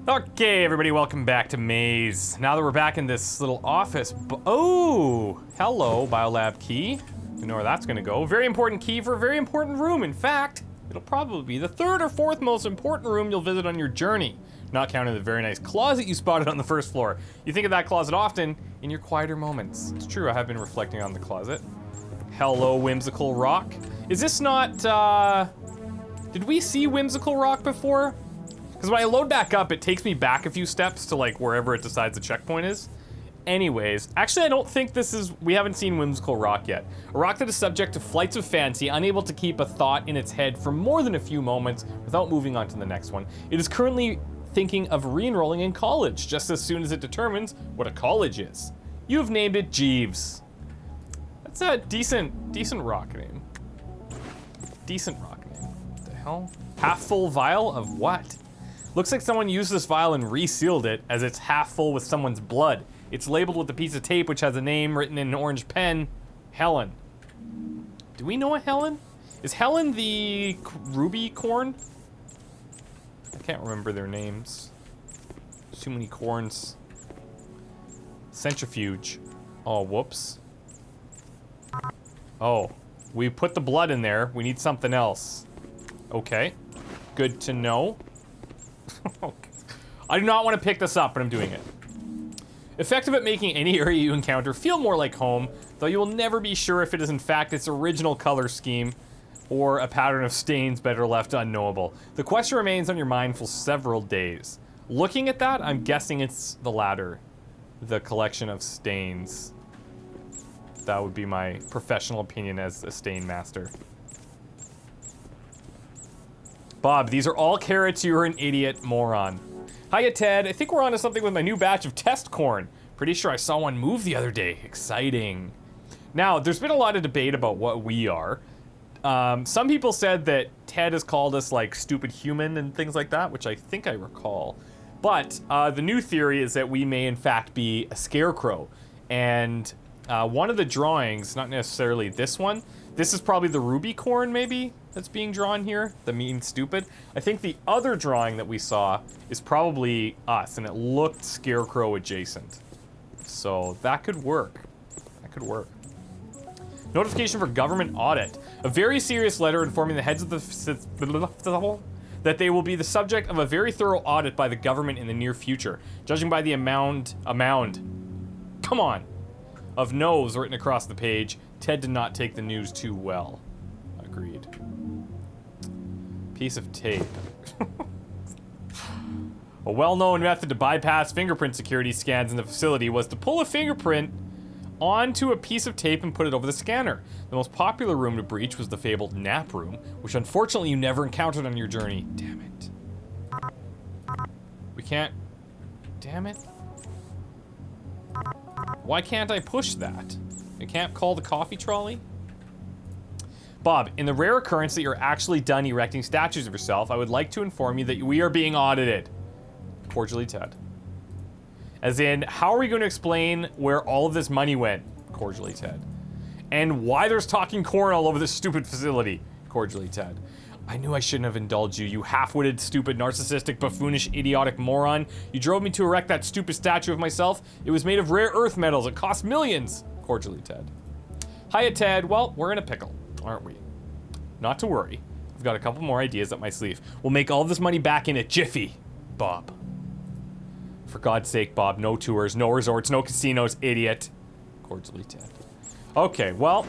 Okay, everybody, welcome back to Maize. Now that we're back in this little office, oh, hello, biolab key. You know where that's gonna go. Very important key for a very important room. In fact, it'll probably be the 3rd or 4th most important room you'll visit on your journey. Not counting the very nice closet you spotted on the 1st floor. You think of that closet often in your quieter moments. It's true, I have been reflecting on the closet. Hello, Whimsical Rock. Is this not, did we see Whimsical Rock before? Because when I load back up, it takes me back a few steps to like wherever it decides the checkpoint is. Anyways, actually I don't think we haven't seen Whimsical Rock yet. A rock that is subject to flights of fancy, unable to keep a thought in its head for more than a few moments without moving on to the next one. It is currently thinking of re-enrolling in college just as soon as it determines what a college is. You have named it Jeeves. That's a decent rock name. Decent rock name. What the hell? Half full vial of what? Looks like someone used this vial and resealed it as it's half full with someone's blood. It's labeled with a piece of tape which has a name written in an orange pen. Helen. Do we know a Helen? Is Helen the ruby corn? I can't remember their names. There's too many corns. Centrifuge. Oh, whoops. Oh, we put the blood in there. We need something else. Okay. Good to know. I do not want to pick this up, but I'm doing it. Effective at making any area you encounter feel more like home, though you will never be sure if it is in fact its original color scheme or a pattern of stains better left unknowable. The question remains on your mind for several days. Looking at that, I'm guessing it's the latter. The collection of stains. That would be my professional opinion as a stain master. Bob, these are all carrots, you're an idiot moron. Hiya, Ted. I think we're onto something with my new batch of test corn. Pretty sure I saw one move the other day. Exciting. Now, there's been a lot of debate about what we are. Some people said that Ted has called us like stupid human and things like that, which I think I recall. But the new theory is that we may in fact be a scarecrow. And one of the drawings, not necessarily this one, this is probably the ruby corn maybe that's being drawn here, the mean stupid. I think the other drawing that we saw is probably us and it looked scarecrow adjacent. So that could work. That could work. Notification for government audit. A very serious letter informing the heads of the that they will be the subject of a very thorough audit by the government in the near future. Judging by the amount, come on, of no's written across the page, Ted did not take the news too well. Agreed. Piece of tape. A well-known method to bypass fingerprint security scans in the facility was to pull a fingerprint onto a piece of tape and put it over the scanner. The most popular room to breach was the fabled nap room, which unfortunately you never encountered on your journey. Damn it. We can't... Damn it. Why can't I push that? I can't call the coffee trolley? Bob, in the rare occurrence that you're actually done erecting statues of yourself, I would like to inform you that we are being audited. Cordially, Ted. As in, how are we going to explain where all of this money went? Cordially, Ted. And why there's talking corn all over this stupid facility? Cordially, Ted. I knew I shouldn't have indulged you, you half-witted, stupid, narcissistic, buffoonish, idiotic moron. You drove me to erect that stupid statue of myself. It was made of rare earth metals. It cost millions. Cordially, Ted. Hiya, Ted. Well, we're in a pickle, aren't we? Not to worry. I've got a couple more ideas up my sleeve. We'll make all this money back in a jiffy, Bob. For God's sake, Bob, no tours, no resorts, no casinos, idiot. Cordially, Ted. Okay, well,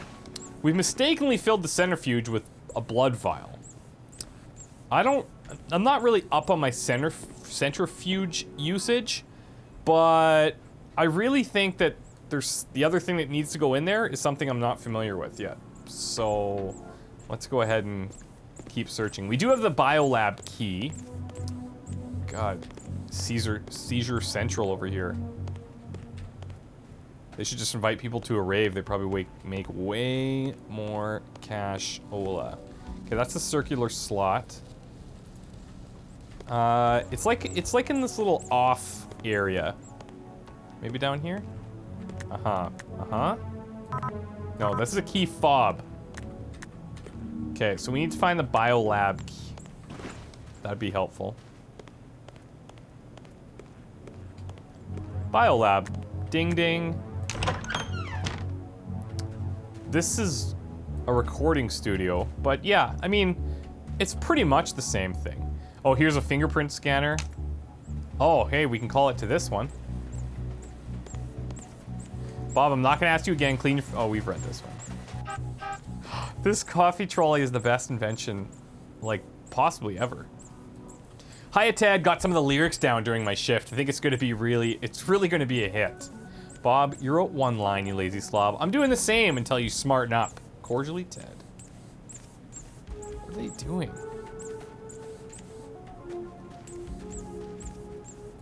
we've mistakenly filled the centrifuge with a blood vial. I'm not really up on my centrifuge usage, but I really think that there's the other thing that needs to go in there is something I'm not familiar with yet. So let's go ahead and keep searching. We do have the biolab key. God, Seizure Central over here. They should just invite people to a rave. They probably make way more cash. Ola. Okay, that's a circular slot. It's like in this little off area. Maybe down here? Uh-huh. Uh-huh. No, this is a key fob. Okay, so we need to find the biolab key. That'd be helpful. Biolab. Ding ding. This is a recording studio, but yeah, I mean, it's pretty much the same thing. Oh, here's a fingerprint scanner. Oh, hey, we can call it to this one. Bob, I'm not gonna ask you again, clean your... Oh, we've read this one. This coffee trolley is the best invention, like, possibly ever. Hiya, Ted, got some of the lyrics down during my shift. I think it's gonna be really gonna be a hit. Bob, you wrote one line, you lazy slob. I'm doing the same until you smarten up. Cordially, Ted. What are they doing?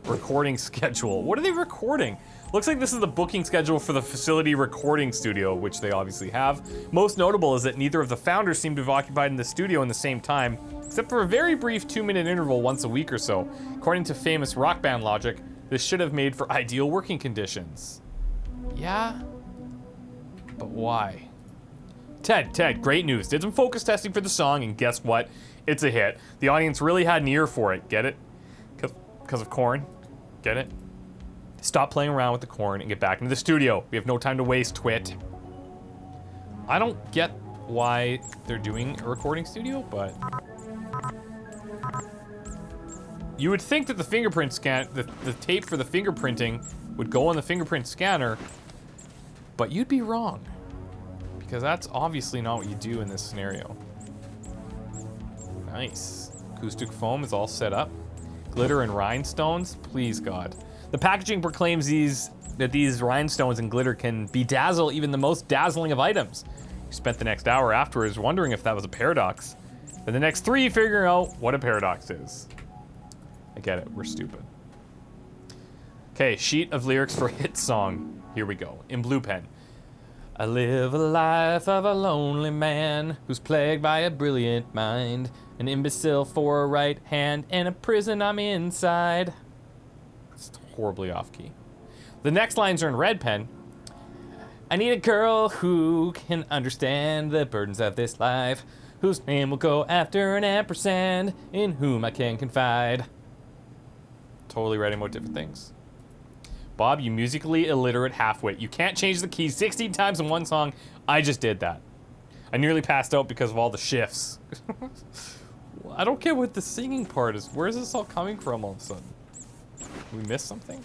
Recording schedule. What are they recording? Looks like this is the booking schedule for the facility recording studio, which they obviously have. Most notable is that neither of the founders seem to have occupied in the studio in the same time, except for a very brief 2-minute interval once a week or so. According to famous rock band logic, this should have made for ideal working conditions. Yeah? But why? Ted, great news. Did some focus testing for the song, and guess what? It's a hit. The audience really had an ear for it. Get it? Because of corn. Get it? Stop playing around with the corn and get back into the studio. We have no time to waste, twit. I don't get why they're doing a recording studio, but... You would think that the fingerprint scan, the tape for the fingerprinting would go on the fingerprint scanner, but you'd be wrong. Because that's obviously not what you do in this scenario. Nice. Acoustic foam is all set up. Glitter and rhinestones, please God. The packaging proclaims that these rhinestones and glitter can bedazzle even the most dazzling of items. You spent the next hour afterwards wondering if that was a paradox. Then the next 3 figuring out what a paradox is. I get it, we're stupid. Okay, sheet of lyrics for hit song. Here we go, in blue pen. I live a life of a lonely man who's plagued by a brilliant mind, an imbecile for a right hand, and a prison I'm inside. It's horribly off key. The next lines are in red pen. I need a girl who can understand the burdens of this life, whose name will go after an ampersand, in whom I can confide. Totally writing about different things. Bob, you musically illiterate halfwit. You can't change the keys 16 times in one song. I just did that. I nearly passed out because of all the shifts. I don't get what the singing part is. Where is this all coming from all of a sudden? We missed something?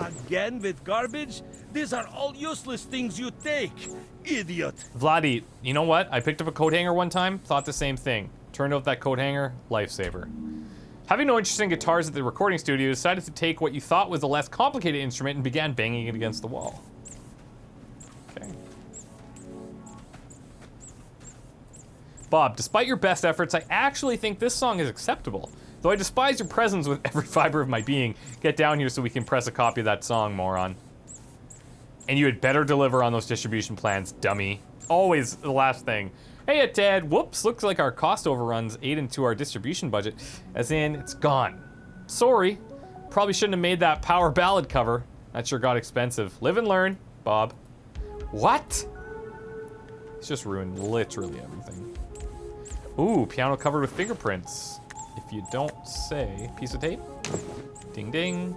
Again with garbage? These are all useless things you take, idiot. Vladdy, you know what? I picked up a coat hanger one time, thought the same thing. Turned out that coat hanger, lifesaver. Having no interest in guitars at the recording studio, you decided to take what you thought was a less complicated instrument and began banging it against the wall. Okay. Bob, despite your best efforts, I actually think this song is acceptable. Though I despise your presence with every fiber of my being. Get down here so we can press a copy of that song, moron. And you had better deliver on those distribution plans, dummy. Always the last thing. Hey, Ted, whoops, looks like our cost overruns ate into our distribution budget. As in, it's gone. Sorry. Probably shouldn't have made that power ballad cover. That sure got expensive. Live and learn, Bob. What? It's just ruined literally everything. Ooh, piano covered with fingerprints. If you don't say. Piece of tape. Ding ding.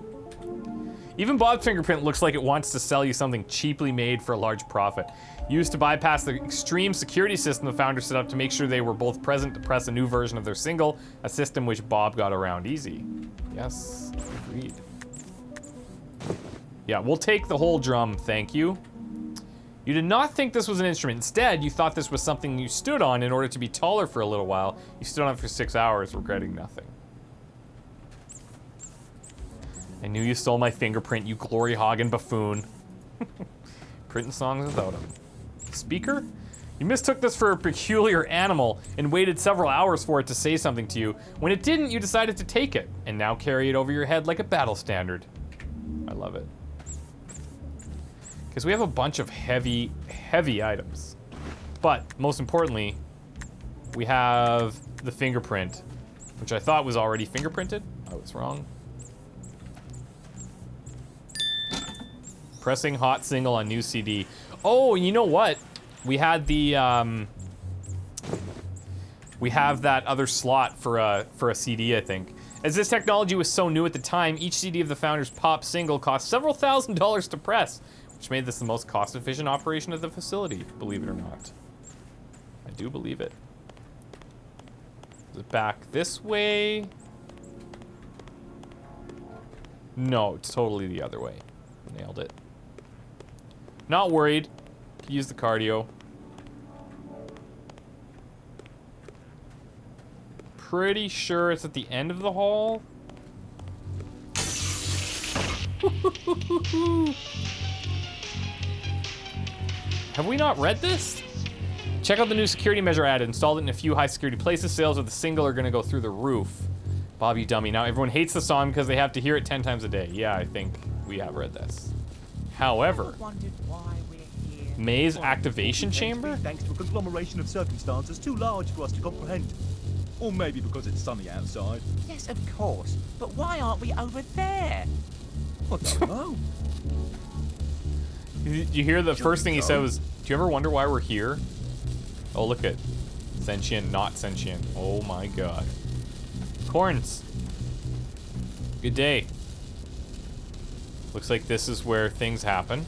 Even Bob's fingerprint looks like it wants to sell you something cheaply made for a large profit. Used to bypass the extreme security system the founders set up to make sure they were both present to press a new version of their single, a system which Bob got around easy. Yes, agreed. Yeah, we'll take the whole drum, thank you. You did not think this was an instrument. Instead, you thought this was something you stood on in order to be taller for a little while. You stood on it for 6 hours, regretting nothing. I knew you stole my fingerprint, you glory-hogging buffoon. Printing songs without him. Speaker? You mistook this for a peculiar animal and waited several hours for it to say something to you. When it didn't, you decided to take it, and now carry it over your head like a battle standard. I love it. Because we have a bunch of heavy, heavy items. But, most importantly, we have the fingerprint, which I thought was already fingerprinted. I was wrong. Pressing hot single on new CD. Oh, you know what? We had the we have that other slot for a CD, I think. As this technology was so new at the time, each CD of the Founders Pop single cost several $1,000s to press, which made this the most cost-efficient operation of the facility, believe it or not. I do believe it. Is it back this way? No, it's totally the other way. Nailed it. Not worried. Can use the cardio. Pretty sure it's at the end of the hall. Have we not read this? Check out the new security measure added. Installed it in a few high security places. Sales of the single are gonna go through the roof. Bob, you dummy. Now everyone hates the song because they have to hear it 10 times a day. Yeah, I think we have read this. However, Maize activation chamber? Thanks to a conglomeration of circumstances too large for us to comprehend. Or maybe because it's sunny outside. Yes, of course. But why aren't we over there? I don't know. You hear the first thing he said was, do you ever wonder why we're here? Oh, look at sentient, not sentient. Oh my god. Corns. Good day. Looks like this is where things happen.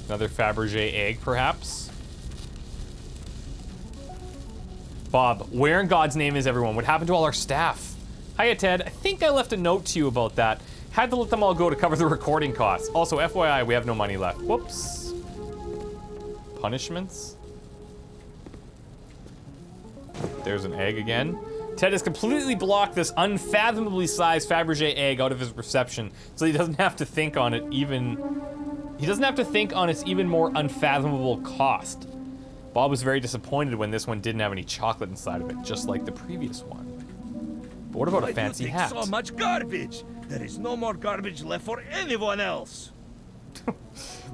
Another Fabergé egg, perhaps. Bob, where in God's name is everyone? What happened to all our staff? Hiya, Ted. I think I left a note to you about that. Had to let them all go to cover the recording costs. Also, FYI, we have no money left. Whoops. Punishments. There's an egg again. Ted has completely blocked this unfathomably sized Fabergé egg out of his perception, so he doesn't have to think on it even... He doesn't have to think on its even more unfathomable cost. Bob was very disappointed when this one didn't have any chocolate inside of it, just like the previous one. But what about a fancy hat? So much garbage. There is no more garbage left for anyone else.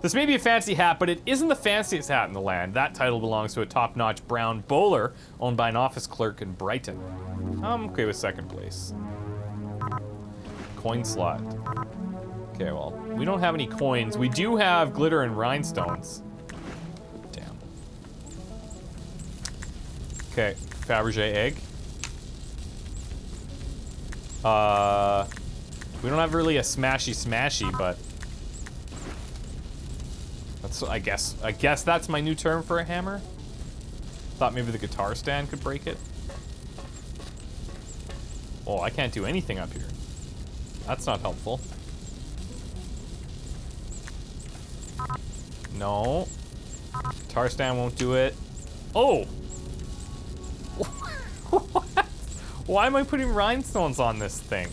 This may be a fancy hat, but it isn't the fanciest hat in the land. That title belongs to a top-notch brown bowler owned by an office clerk in Brighton. I'm okay with second place. Coin slot. Okay, well, we don't have any coins. We do have glitter and rhinestones. Damn. Okay, Fabergé egg. We don't have really a smashy, but that's, I guess that's my new term for a hammer. Thought maybe the guitar stand could break it. Oh, I can't do anything up here. That's not helpful. No. Guitar stand won't do it. Oh! What? Why am I putting rhinestones on this thing?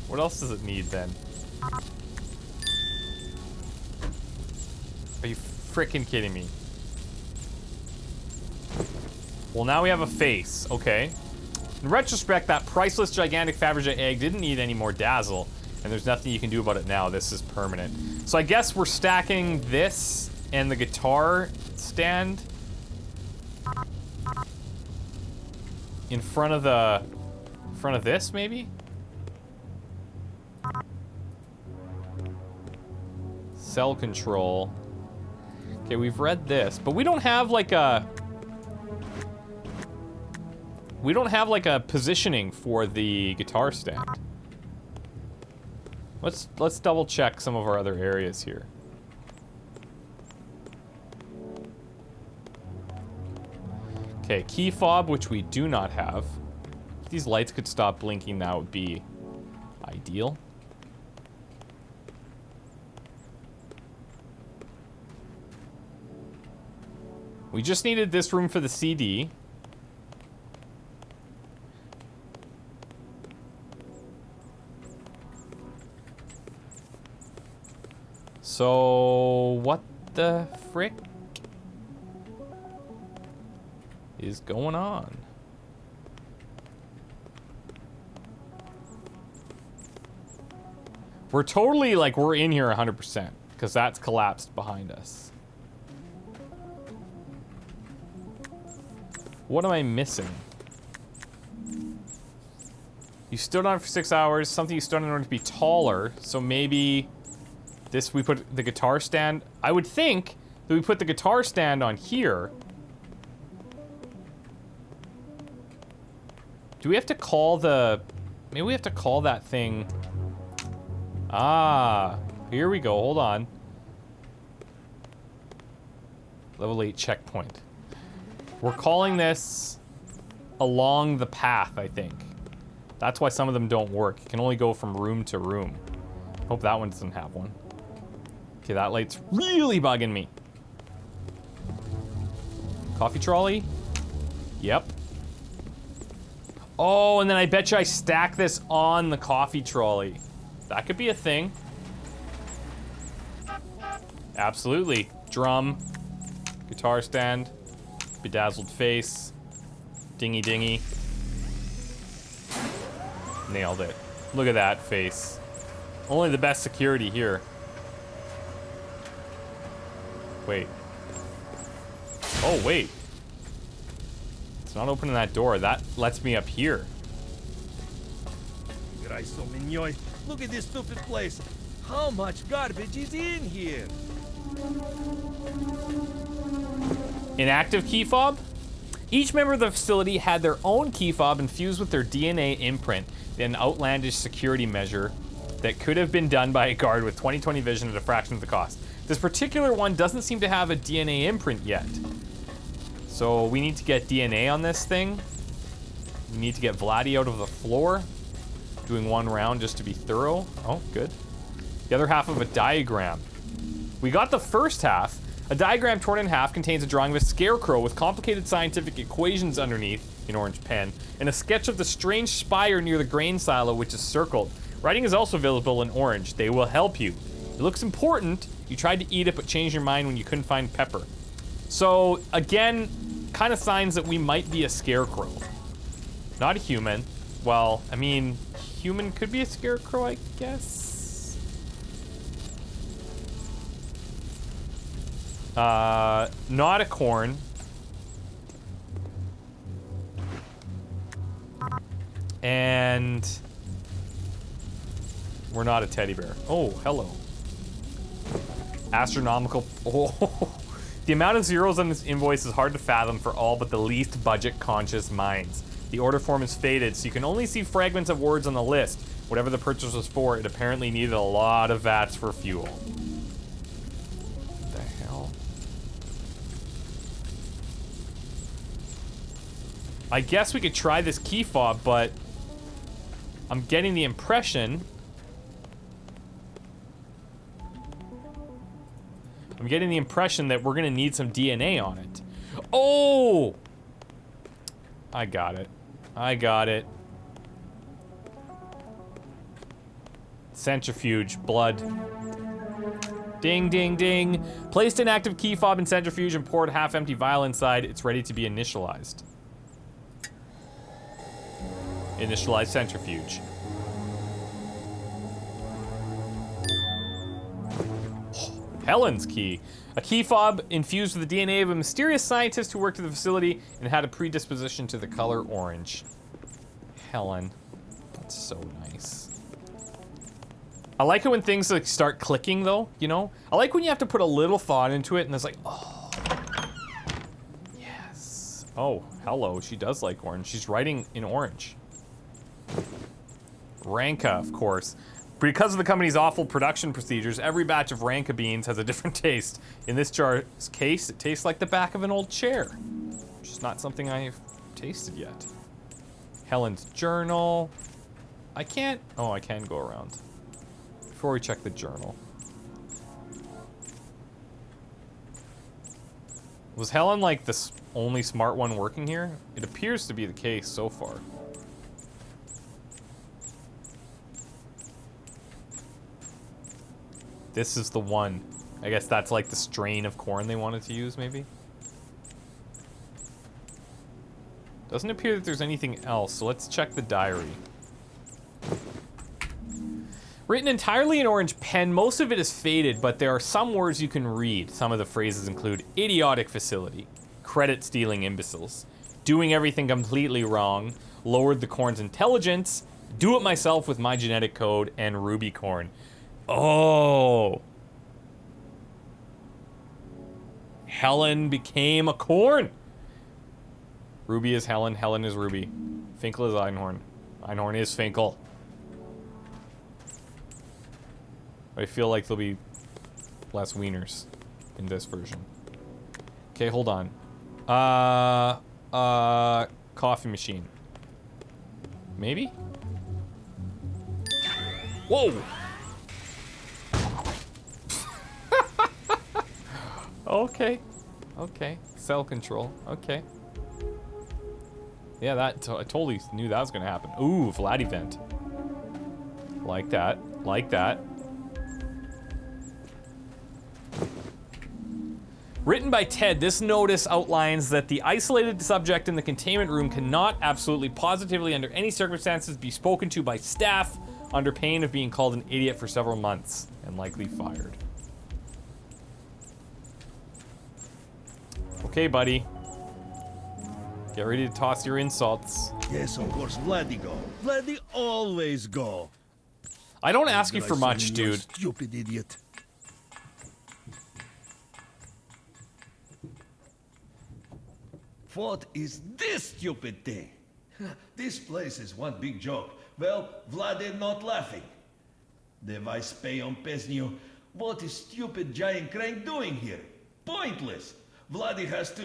What else does it need then? Are you freaking kidding me? Well, now we have a face. Okay. In retrospect, that priceless gigantic Fabergé egg didn't need any more dazzle, and there's nothing you can do about it now. This is permanent. So I guess we're stacking this and the guitar stand in front of this, maybe? Cell control. Okay, we've read this, but we don't have like a positioning for the guitar stand. Let's double check some of our other areas here. Okay, key fob, which we do not have. If these lights could stop blinking, that would be ideal. We just needed this room for the CD. So, what the frick is going on? We're totally, like, we're in here 100%, because that's collapsed behind us. What am I missing? You stood on it for 6 hours, something you stood on in order to be taller, so maybe this, we put the guitar stand. I would think that we put the guitar stand on here. Do we have to call the... Maybe we have to call that thing... Ah, here we go. Hold on. Level 8 checkpoint. We're calling this along the path, I think. That's why some of them don't work. You can only go from room to room. Hope that one doesn't have one. Okay, that light's really bugging me. Coffee trolley? Yep. Oh, and then I bet you I stack this on the coffee trolley. That could be a thing. Absolutely. Drum. Guitar stand. Bedazzled face. Dingy dingy. Nailed it. Look at that face. Only the best security here. Wait. Oh, wait. It's not opening that door. That lets me up here. Look at this stupid place. How much garbage is in here? Inactive key fob? Each member of the facility had their own key fob infused with their DNA imprint, an outlandish security measure that could have been done by a guard with 20/20 vision at a fraction of the cost. This particular one doesn't seem to have a DNA imprint yet. So we need to get DNA on this thing. We need to get Vladdy out of the floor. Doing one round just to be thorough. Oh, good. The other half of a diagram. We got the first half. A diagram torn in half contains a drawing of a scarecrow with complicated scientific equations underneath, in orange pen, and a sketch of the strange spire near the grain silo, which is circled. Writing is also visible in orange. They will help you. It looks important. You tried to eat it, but changed your mind when you couldn't find pepper. So, again, kind of signs that we might be a scarecrow. Not a human. Well, I mean, human could be a scarecrow, I guess. Not a corn. And we're not a teddy bear. Oh, hello. Astronomical. Oh, the amount of zeros on this invoice is hard to fathom for all but the least budget-conscious minds. The order form is faded, so you can only see fragments of words on the list. Whatever the purchase was for, it apparently needed a lot of vats for fuel. What the hell? I guess we could try this key fob, but I'm getting the impression... that we're gonna need some DNA on it. Oh! I got it. I got it. Centrifuge, blood. Ding, ding, ding. Placed an active key fob in centrifuge and poured half-empty vial inside. It's ready to be initialized. Initialize centrifuge. Helen's key. A key fob infused with the DNA of a mysterious scientist who worked at the facility and had a predisposition to the color orange. Helen. That's so nice. I like it when things like start clicking though, you know? I like when you have to put a little thought into it and it's like, oh. Yes. Oh, hello. She does like orange. She's writing in orange. Ranka, of course. Because of the company's awful production procedures, every batch of Ranka beans has a different taste. In this jar's case, it tastes like the back of an old chair. Which is not something I've tasted yet. Helen's journal. I can't... Oh, I can go around. Before we check the journal. Was Helen like the only smart one working here? It appears to be the case so far. This is the one. I guess that's like the strain of corn they wanted to use, maybe? Doesn't appear that there's anything else, so let's check the diary. Written entirely in orange pen, most of it is faded, but there are some words you can read. Some of the phrases include idiotic facility, credit-stealing imbeciles, doing everything completely wrong, lowered the corn's intelligence, do it myself with my genetic code, and ruby corn. Oh. Helen became a corn. Ruby is Helen, Helen is Ruby. Finkel is Einhorn. Einhorn is Finkel. I feel like there'll be less wieners in this version. Okay, hold on. Coffee machine. Maybe? Whoa! Okay. Okay. Cell control. Okay. Yeah, I totally knew that was gonna happen. Ooh, Vladdy vent. Like that. Like that. Written by Ted, this notice outlines that the isolated subject in the containment room cannot absolutely positively under any circumstances be spoken to by staff under pain of being called an idiot for several months and likely fired. Okay, buddy. Get ready to toss your insults. Yes, of course, Vladdy go. Vladdy always go. I don't ask you for much, You dude. stupid idiot. What is this stupid thing? This place is one big joke. Well, Vladdy not laughing. Device pay on Pesnio. What is stupid giant crank doing here? Pointless. Vladdy has to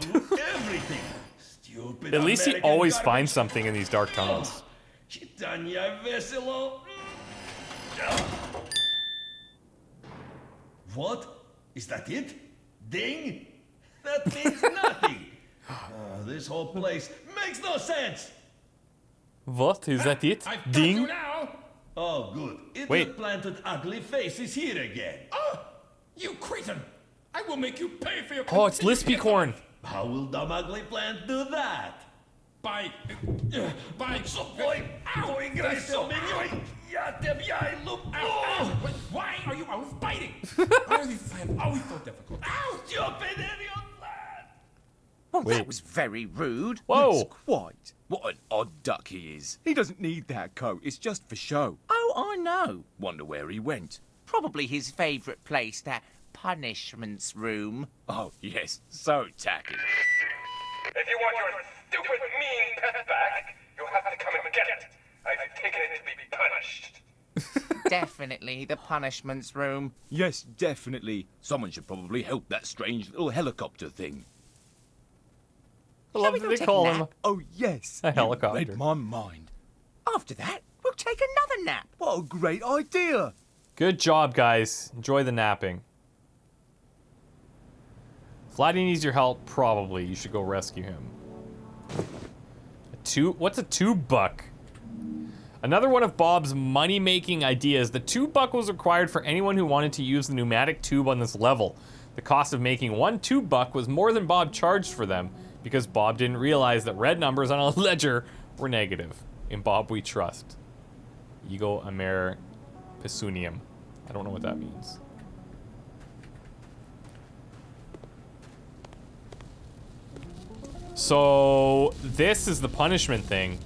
do everything. Stupid. At least he American always garbage. finds something in these dark tunnels. Chitania Veselo. What? Is that it? Ding? That means nothing. This whole place makes no sense. What? Is that it? I've got Ding? you now. Oh, good. It Wait. planted ugly faces here again. Oh, you cretin! I will make you pay for your. Oh, it's continued Lispy Corn. How will dumb ugly plant do that? By So boy, boy, That's so- look. Ow! Why are you always biting? Why are these plans always so difficult? Ow! Stupid idiot lad. Well, Wait. that was very rude. Whoa. Yes, quite. What an odd duck he is. He doesn't need that coat. It's just for show. Oh, I know. Wonder where he went. Probably his favourite place, that punishments room. Oh, yes. So tacky. If you want your stupid, mean pet back, you'll have to come and get it. I've taken it to be punished. Definitely the punishments room. Yes, definitely. Someone should probably help that strange little helicopter thing. I love we that go they take call a him. nap? Oh, yes. A You helicopter. read my mind. After that, we'll take another nap. What a great idea. Good job, guys. Enjoy the napping. Vladdy needs your help, probably. You should go rescue him. What's a tube buck? Another one of Bob's money-making ideas. The tube buck was required for anyone who wanted to use the pneumatic tube on this level. The cost of making one tube buck was more than Bob charged for them, because Bob didn't realize that red numbers on a ledger were negative. In Bob we trust. Ego amer pesunium. I don't know what that means. So this is the punishment thing.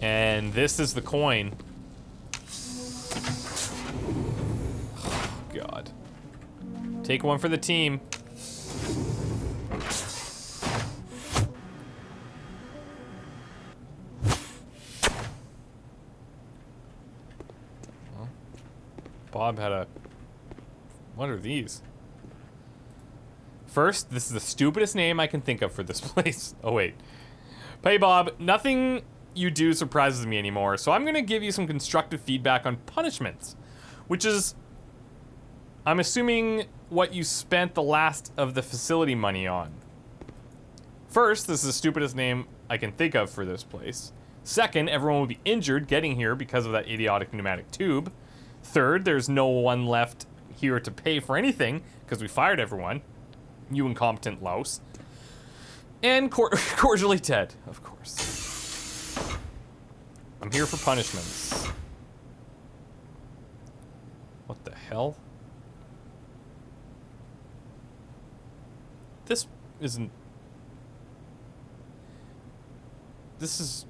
And this is the coin. Oh, God. Take one for the team. Well, Bob had a... What are these? First, this is the stupidest name I can think of for this place. Oh, wait. Hey, Bob, nothing you do surprises me anymore, so I'm gonna give you some constructive feedback on punishments, which is, I'm assuming, what you spent the last of the facility money on. First, this is the stupidest name I can think of for this place. Second, everyone will be injured getting here because of that idiotic pneumatic tube. Third, there's no one left here to pay for anything because we fired everyone. You incompetent louse. And cordially Ted, of course. I'm here for punishments. What the hell? This isn't... This is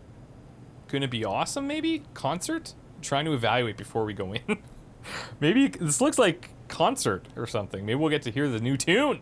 gonna be awesome, maybe? Concert? I'm trying to evaluate before we go in. Maybe this looks like concert or something. Maybe we'll get to hear the new tune.